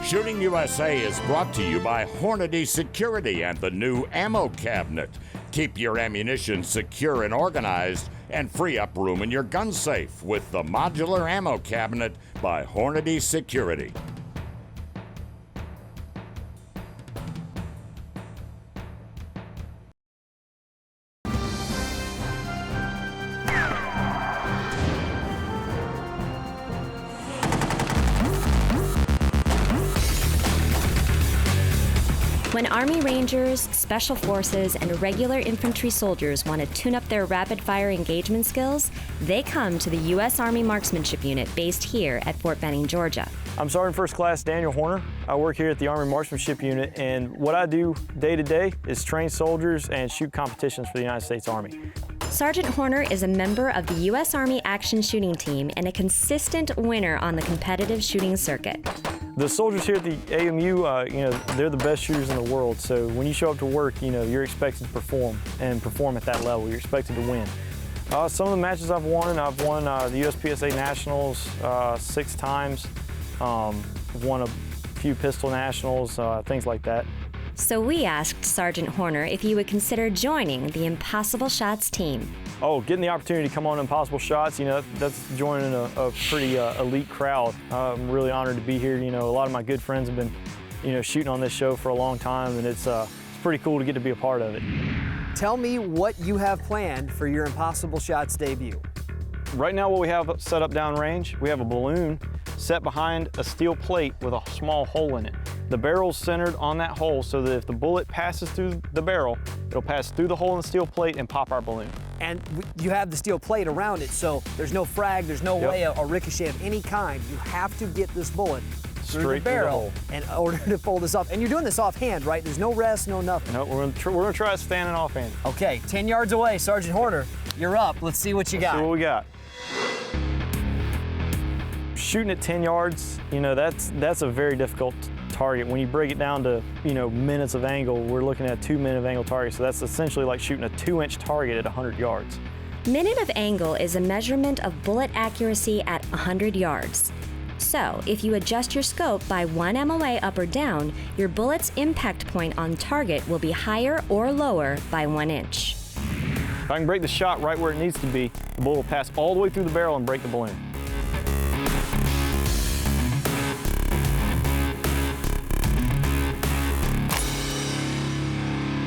Shooting USA is brought to you by Hornady Security and the new Ammo Cabinet. Keep your ammunition secure and organized and free up room in your gun safe with the Modular Ammo Cabinet by Hornady Security. When Army Rangers, Special Forces, and regular infantry soldiers want to tune up their rapid-fire engagement skills, they come to the U.S. Army Marksmanship Unit based here at Fort Benning, Georgia. I'm Sergeant First Class Daniel Horner. I work here at the Army Marksmanship Unit, and what I do day to day is train soldiers and shoot competitions for the United States Army. Sergeant Horner is a member of the U.S. Army Action Shooting Team and a consistent winner on the competitive shooting circuit. The soldiers here at the AMU, they're the best shooters in the world. So when you show up to work, you're expected to perform and perform at that level. You're expected to win. Some of the matches I've won the USPSA Nationals 6 times. I've won a few pistol nationals, things like that. So we asked Sergeant Horner if he would consider joining the Impossible Shots team. Oh, getting the opportunity to come on Impossible Shots, that's joining a pretty elite crowd. I'm really honored to be here. A lot of my good friends have been, shooting on this show for a long time, and it's pretty cool to get to be a part of it. Tell me what you have planned for your Impossible Shots debut. Right now what we have set up downrange, we have a balloon set behind a steel plate with a small hole in it. The barrel's centered on that hole so that if the bullet passes through the barrel, it'll pass through the hole in the steel plate and pop our balloon. And you have the steel plate around it, so there's no frag, there's no way a ricochet of any kind. You have to get this bullet through the barrel in order to pull this off. And you're doing this offhand, right? There's no rest, no nothing. No, we're gonna try standing offhand. Okay, 10 yards away, Sergeant Horner, you're up. Let's see what you got. Let's see what we got. Shooting at 10 yards, that's a very difficult target. When you break it down to, minutes of angle, we're looking at a 2-minute of angle target. So that's essentially like shooting a 2-inch target at 100 yards. Minute of angle is a measurement of bullet accuracy at 100 yards. So if you adjust your scope by 1 MOA up or down, your bullet's impact point on target will be higher or lower by 1 inch. If I can break the shot right where it needs to be, the bullet will pass all the way through the barrel and break the balloon.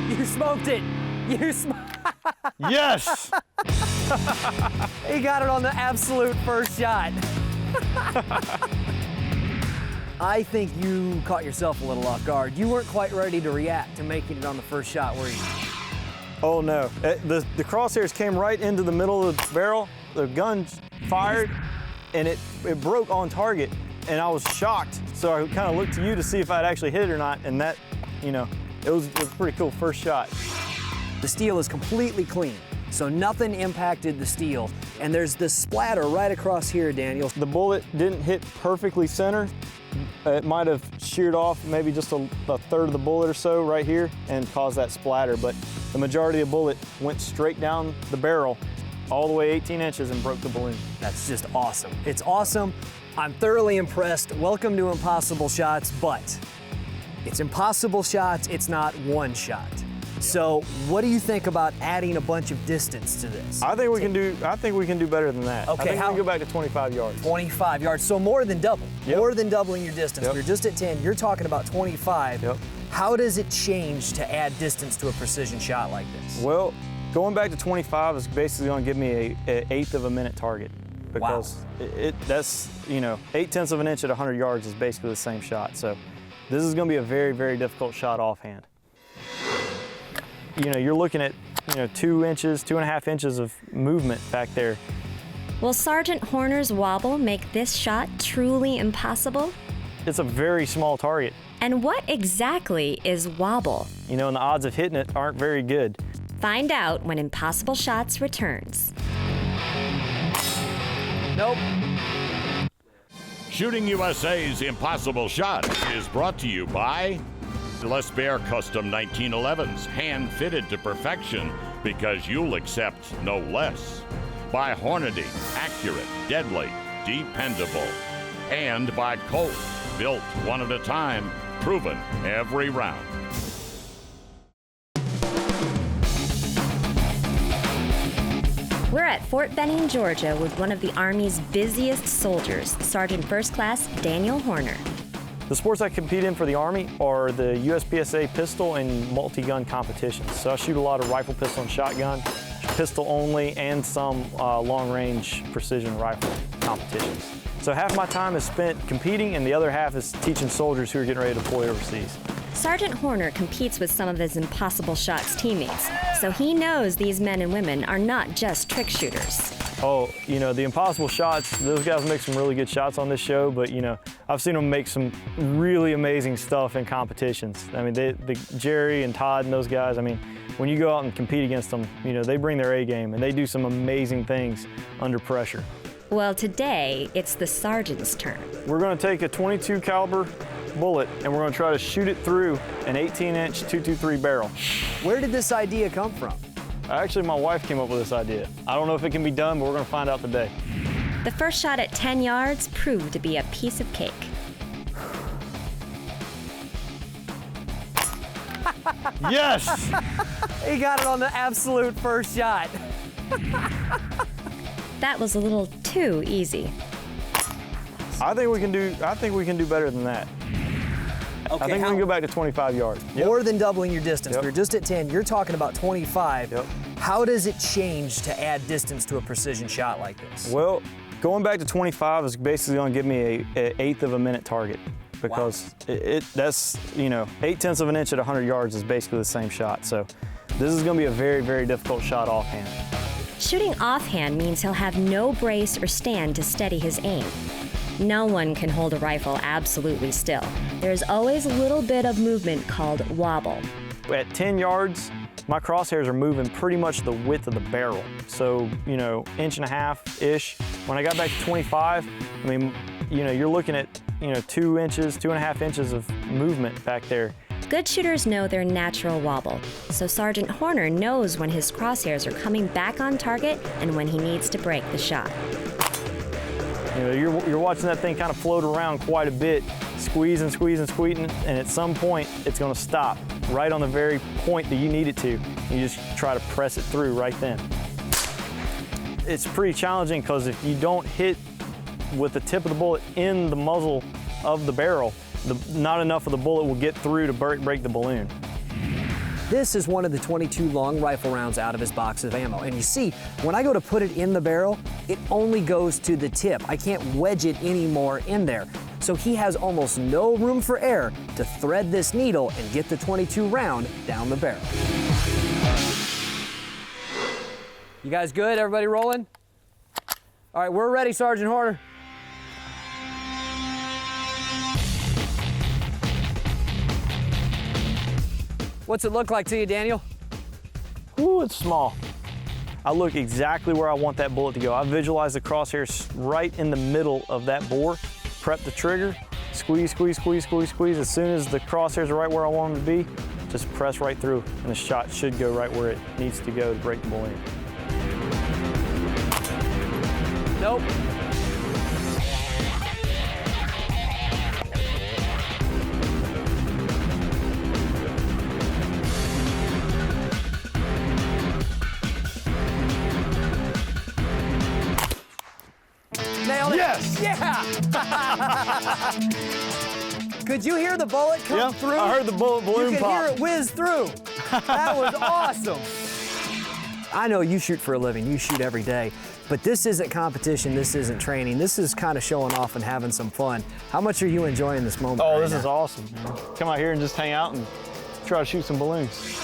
You smoked it. Yes! He got it on the absolute first shot. I think you caught yourself a little off guard. You weren't quite ready to react to making it on the first shot, were you? Oh no, the crosshairs came right into the middle of the barrel, the gun fired, and it broke on target, and I was shocked. So I kind of looked to you to see if I'd actually hit it or not, and that, it was a pretty cool first shot. The steel is completely clean, so nothing impacted the steel. And there's this splatter right across here, Daniel. The bullet didn't hit perfectly center. It might have sheared off maybe just a third of the bullet or so right here and caused that splatter, but the majority of the bullet went straight down the barrel all the way 18 inches and broke the balloon. That's just awesome. It's awesome. I'm thoroughly impressed. Welcome to Impossible Shots, but it's Impossible Shots, it's not one shot. So what do you think about adding a bunch of distance to this? I think we can do better than that. Okay, I think we can go back to 25 yards. 25 yards, so more than double. Yep. More than doubling your distance. Yep. You're just at 10, you're talking about 25. Yep. How does it change to add distance to a precision shot like this? Well, going back to 25 is basically going to give me an 1/8 of a minute target. Because that's, 0.8 of an inch at 100 yards is basically the same shot. So this is going to be a very, very difficult shot offhand. You're looking at, 2 inches, 2.5 inches of movement back there. Will Sergeant Horner's wobble make this shot truly impossible? It's a very small target. And what exactly is wobble? And the odds of hitting it aren't very good. Find out when Impossible Shots returns. Nope. Shooting USA's Impossible Shot is brought to you by Les Baer Custom 1911s, hand-fitted to perfection because you'll accept no less. By Hornady, accurate, deadly, dependable. And by Colt, built one at a time, proven every round. We're at Fort Benning, Georgia with one of the Army's busiest soldiers, Sergeant First Class Daniel Horner. The sports I compete in for the Army are the USPSA pistol and multi-gun competitions. So I shoot a lot of rifle, pistol, and shotgun, pistol only, and some long-range precision rifle competitions. So half my time is spent competing and the other half is teaching soldiers who are getting ready to deploy overseas. Sergeant Horner competes with some of his Impossible Shots teammates, so he knows these men and women are not just trick shooters. Oh, you know, the Impossible Shots, those guys make some really good shots on this show, but you know, I've seen them make some really amazing stuff in competitions. I mean, Jerry and Todd and those guys, I mean, when you go out and compete against them, you know, they bring their A game and they do some amazing things under pressure. Well, today, it's the sergeant's turn. We're gonna take a .22 caliber bullet and we're gonna try to shoot it through an 18-inch .223 barrel. Where did this idea come from? Actually, my wife came up with this idea. I don't know if it can be done, but we're gonna find out today. The first shot at 10 yards proved to be a piece of cake. Yes! He got it on the absolute first shot. That was a little too easy. I think we can do better than that. Okay, I think we can go back to 25 yards. More than doubling your distance. Yep. We're just at 10. You're talking about 25. Yep. How does it change to add distance to a precision shot like this? Well, going back to 25 is basically going to give me an eighth of a minute target because that's, you know, 0.8 of an inch at 100 yards is basically the same shot. So this is going to be a very, very difficult shot offhand. Shooting offhand means he'll have no brace or stand to steady his aim. No one can hold a rifle absolutely still. There's always a little bit of movement called wobble. At 10 yards, my crosshairs are moving pretty much the width of the barrel. So, you know, 1.5-ish. When I got back to 25, I mean, you know, you're looking at, you know, 2 inches, 2.5 inches of movement back there. Good shooters know their natural wobble, so Sergeant Horner knows when his crosshairs are coming back on target and when he needs to break the shot. You know, you're watching that thing kind of float around quite a bit, squeezing, and at some point it's going to stop right on the very point that you need it to. You just try to press it through right then. It's pretty challenging because if you don't hit with the tip of the bullet in the muzzle of the barrel, not enough of the bullet will get through to break the balloon. This is one of the 22 long rifle rounds out of his box of ammo. And you see, when I go to put it in the barrel, it only goes to the tip. I can't wedge it anymore in there. So he has almost no room for air to thread this needle and get the 22 round down the barrel. You guys good? Everybody rolling? All right, we're ready, Sergeant Horner. What's it look like to you, Daniel? Ooh, it's small. I look exactly where I want that bullet to go. I visualize the crosshairs right in the middle of that bore, prep the trigger, squeeze, squeeze, squeeze, squeeze, squeeze. As soon as the crosshairs are right where I want them to be, just press right through, and the shot should go right where it needs to go to break the balloon. Nope. Nailed it. Yes! Yeah! Could you hear the bullet come through? I heard the balloon You could pop. hear it whiz through. That was awesome. I know you shoot for a living. You shoot every day. But this isn't competition. This isn't training. This is kind of showing off and having some fun. How much are you enjoying this moment? Oh, right this now? is awesome. Come out here and just hang out and try to shoot some balloons.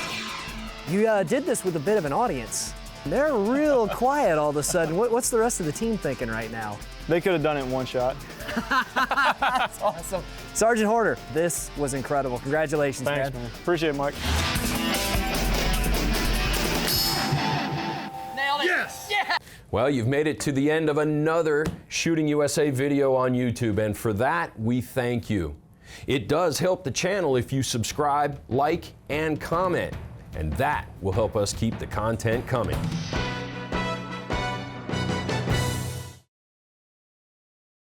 You did this with a bit of an audience. They're real quiet all of a sudden. What's the rest of the team thinking right now? They could have done it in one shot. That's awesome. Sergeant Horner, this was incredible. Congratulations, Thanks, man. Appreciate it, Mike. Nailed it. Yes! Yeah! Well, you've made it to the end of another Shooting USA video on YouTube, and for that, we thank you. It does help the channel if you subscribe, like, and comment, and that will help us keep the content coming.